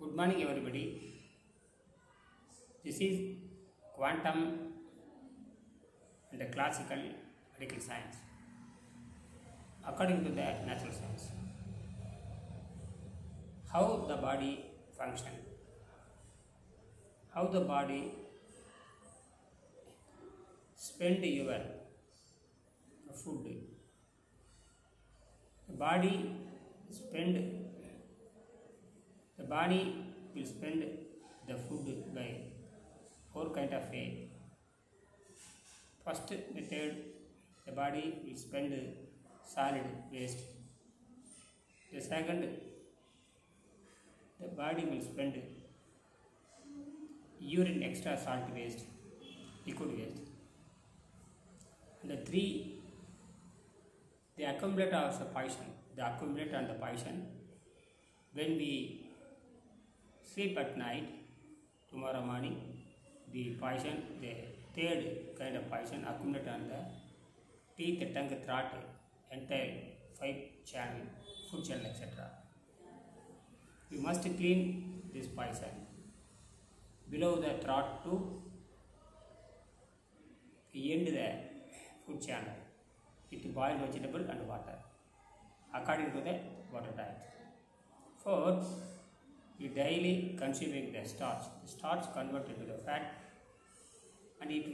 Good morning everybody. This is quantum and the classical medical science according to the natural science. How the body functions, how the body spend your food. The body will spend the food by four kind of way. First method, the body will spend solid waste. The second, the body will spend urine extra salt waste, liquid waste. And the three, the accumulate of the poison, the accumulate on the poison. When we sleep at night, tomorrow morning, the poison, the third kind of poison accumulate on the teeth, tongue, throat, entire 5 channel, food channel, etc. We must clean this poison below the throat to end the food channel with boiled vegetable and water according to the water diet. Fourth, we daily consuming the starch. The starch converted into the fat and it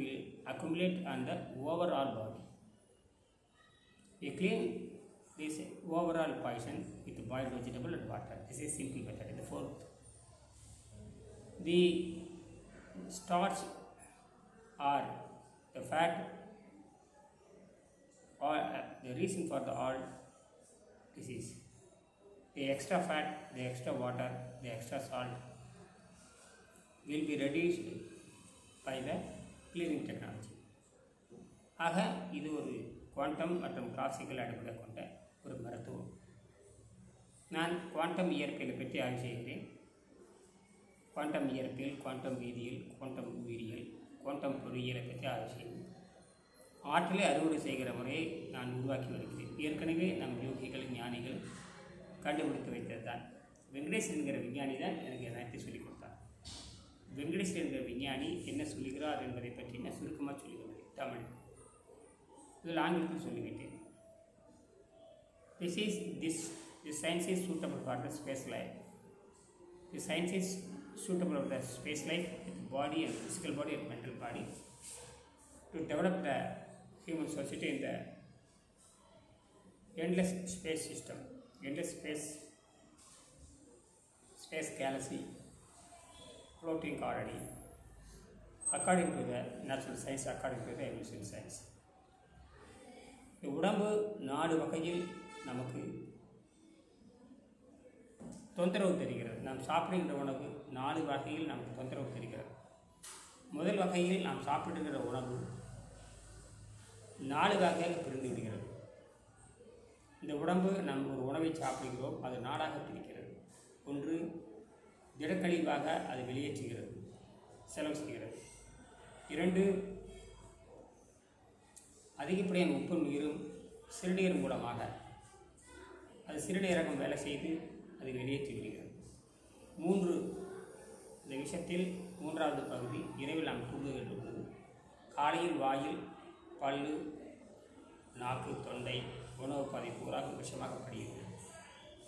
will accumulate on the overall body. We clean this overall poison with boiled vegetable and water. This is simple method. The fourth, the starch or the fat or the reason for the all disease. The extra fat, the extra water, the extra salt will be reduced by the cleaning technology. ஆக இது ஒரு quantum மற்றும் classical அடிப்படை கொண்ட ஒரு மருத்துவம். நான் quantum இயற்பியலை பற்றி ஆய்வு செய்கிறேன். குவாண்டம் இயற்பியல், குவாண்டம் வேதியியல், குவாண்டம் உயிரியல், குவாண்டம் பொறியியலை பற்றி ஆய்வு செய்கிறேன். ஆற்றலை அறுவடை செய்கிற முறையை நான் உருவாக்கி வருகிறேன். ஏற்கனவே நம் யோகிகள், ஞானிகள் கண்டுபிடித்து வைத்தது தான். வெங்கடேஷ் என்கிற விஞ்ஞானி தான் எனக்கு எல்லாத்தையும் சொல்லிக் கொடுத்தார். வெங்கடேஷ் என்கிற விஞ்ஞானி என்ன சொல்லுகிறார் என்பதை பற்றி நான் சுருக்கமாக சொல்லுகிறேன் தமிழ். இதில் ஆங்கிலத்தில் சொல்லிவிட்டேன். This science is suitable for the space life. The science is suitable for the space life with body and physical body and mental body to develop the human society in the endless space system, endless space galaxy floating already according to the natural science, according to the evolution science. இந்த உடம்பு 4 வகையில் நமக்கு தொந்தரவு தெரிகிறது. நாம் சாப்பிடுகின்ற உணவு 4 வகையில் நமக்கு தொந்தரவு தெரிகிறது. முதல் வகையில் நாம் சாப்பிடுகிற உணவு 4 வகையாக பிரிந்து விடுகிறது. இந்த உடம்பு நாம் ஒரு உணவை சாப்பிடுகிறோம், அது 4ஆக பிரிக்கிறது. ஒன்று, திடக்கழிவாக அது வெளியேற்றுகிறது, செலவு செய்கிறது. 2, அதிகப்படியான உப்பும் நீரும் சிறுநீர் மூலமாக அது சிறுநீரகம் வேலை செய்து அது வெளியேற்றி விடுகிறது. 3, இந்த விஷயத்தில் 3வது பகுதி, இரவில் நாம் தூங்குகின்ற பொழுது காலையில் வாயில், பல்லு, நாக்கு, தொண்டை, உணவு பாதை பூராக விஷமாக படுகிறது.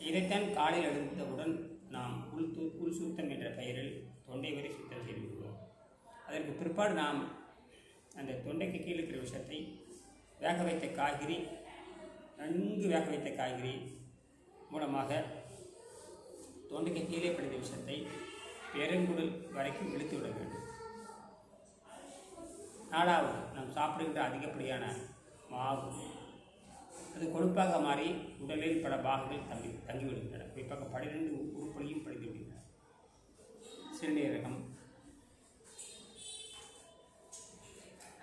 இதைத்தான் காலையில் எழுந்தவுடன் நாம் உள் சுத்தம் என்ற பெயரில் தொண்டை வரை சுத்தம் செய்து விடுவோம். அதற்கு பிற்பாடு நாம் அந்த தொண்டைக்கு கீழே இருக்கிற விஷயத்தை வேக வைத்த காய்கறி, நன்கு வேக வைத்த காய்கறி மூலமாக தொண்டைக்கு கீழே படித்த விஷயத்தை பெருங்குடல் வரைக்கும் இழுத்து விட வேண்டும். 4வது, நாம் சாப்பிடுகின்ற அதிகப்படியான மாவு அது கொழுப்பாக மாறி உடலில் பல பாகங்கள் தங்கிவிடுகின்றன. குறிப்பாக 12 உறுப்புகளையும் படித்து விடுகின்றன. சிறுநீரகம்,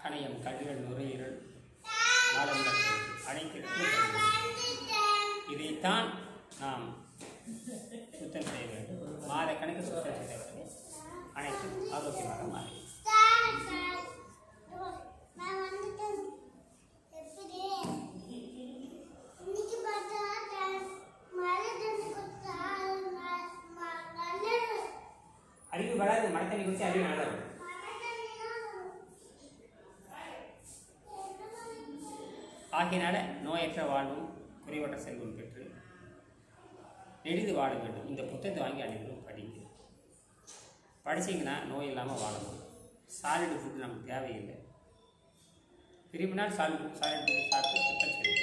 கணையம், கல்லீரல், நுரையீரல், நாளமில்லா அனைத்து இதைத்தான் நாம் சுத்தம் செய்ய வேண்டும். மாத கணக்கு சுத்தம் செய்ய வேண்டும். அனைத்தும் ஆரோக்கியமாக மாறி வராது. மழை தண்ணி குடிச்சு அறிவு நல்லா இருக்கும். ஆகையினால நோயற்ற வாழ்வும் குறைவற்ற செல்வம் பெற்று நெடிது வாழ வேண்டும். இந்த புத்தகத்தை வாங்கி அனைவரும் படிங்க. படிச்சிங்கன்னா நோய் இல்லாமல் வாழணும். சாலிட் ஃபுட்டு நமக்கு தேவையில்லை. விரும்பினால் சாலிட் ஃபுட்டு சாப்பிட்டு சுத்தம் செய்யும்.